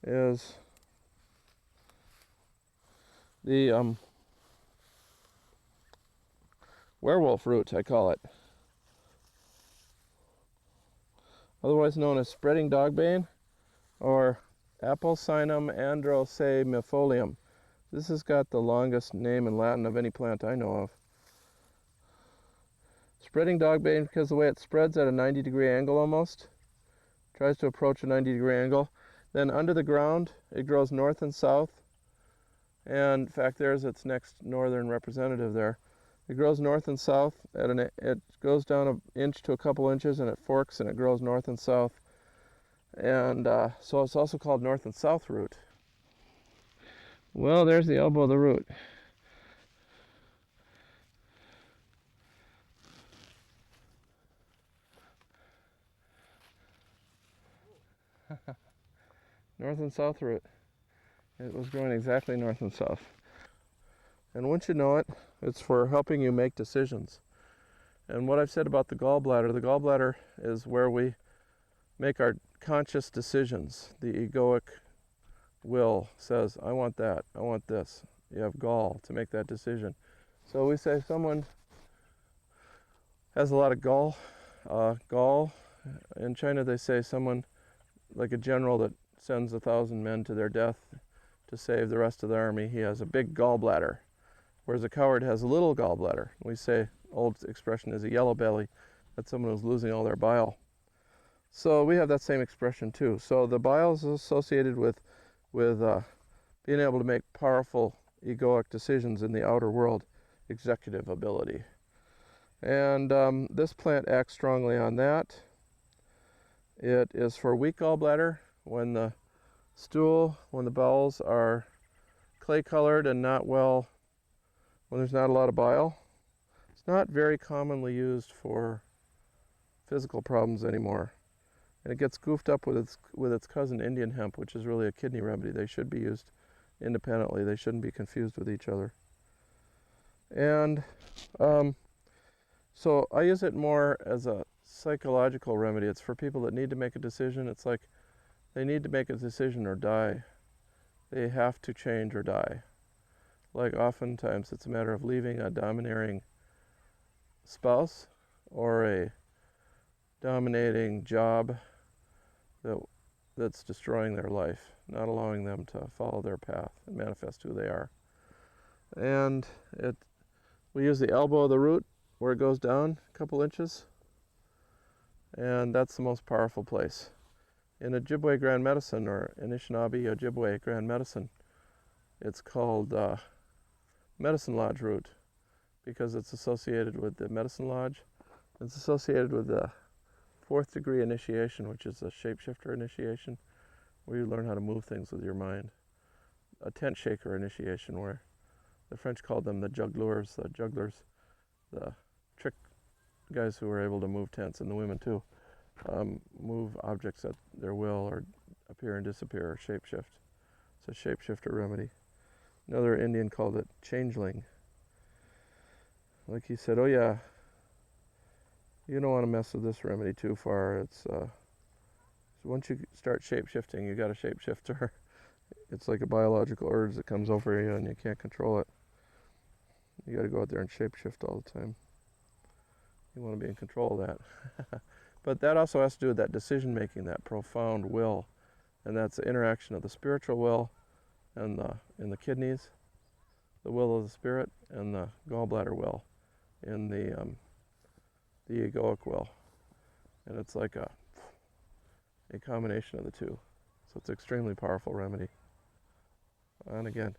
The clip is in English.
is the werewolf root, I call it. Otherwise known as spreading dogbane or Apocynum androsaemifolium. This has got the longest name in Latin of any plant I know of. Spreading dogbane because the way it spreads at a 90-degree angle almost, tries to approach a 90-degree angle. Then under the ground, it grows north and south. And in fact, there's its next northern representative there. It grows north and south. It goes down an inch to a couple inches, and it forks, and it grows north and south. And so it's also called north and south root. Well, there's the elbow of the root. North and south root. It was growing exactly north and south. And once you know it, it's for helping you make decisions. And what I've said about the gallbladder is where we make our conscious decisions. The egoic will says, I want that, I want this. You have gall to make that decision. So we say someone has a lot of gall. In China they say someone like a general that sends 1,000 men to their death to save the rest of the army, he has a big gallbladder. Whereas a coward has a little gallbladder. We say, old expression is a yellow belly. That's someone who's losing all their bile. So we have that same expression too. So the bile is associated with being able to make powerful egoic decisions in the outer world, executive ability. And this plant acts strongly on that. It is for weak gallbladder when the bowels are clay colored and not well, when there's not a lot of bile. It's not very commonly used for physical problems anymore. And it gets goofed up with its cousin Indian hemp, which is really a kidney remedy. They should be used independently. They shouldn't be confused with each other. And so I use it more as a psychological remedy. It's for people that need to make a decision. It's like they need to make a decision or die. They have to change or die. Like oftentimes it's a matter of leaving a domineering spouse or a dominating job that's destroying their life, not allowing them to follow their path and manifest who they are. And we use the elbow of the root where it goes down a couple inches, and that's the most powerful place. In Ojibwe Grand Medicine, or Anishinaabe Ojibwe Grand Medicine, it's called Medicine Lodge root because it's associated with the Medicine Lodge. It's associated with the 4th degree initiation, which is a shapeshifter initiation, where you learn how to move things with your mind. A tent shaker initiation, where the French called them the jugglers, the trick guys who were able to move tents, and the women too, move objects at their will, or appear and disappear, or shapeshift. It's a shapeshifter remedy. Another Indian called it changeling. Like he said, oh yeah, you don't want to mess with this remedy too far. It's once you start shape-shifting, you got a shapeshifter. It's like a biological urge that comes over you and you can't control it. You got to go out there and shape-shift all the time. You want to be in control of that. But that also has to do with that decision-making, that profound will. And that's the interaction of the spiritual will and in the kidneys, the will of the spirit, and the gallbladder will in the egoic will. And it's like a combination of the two. So it's an extremely powerful remedy. And again,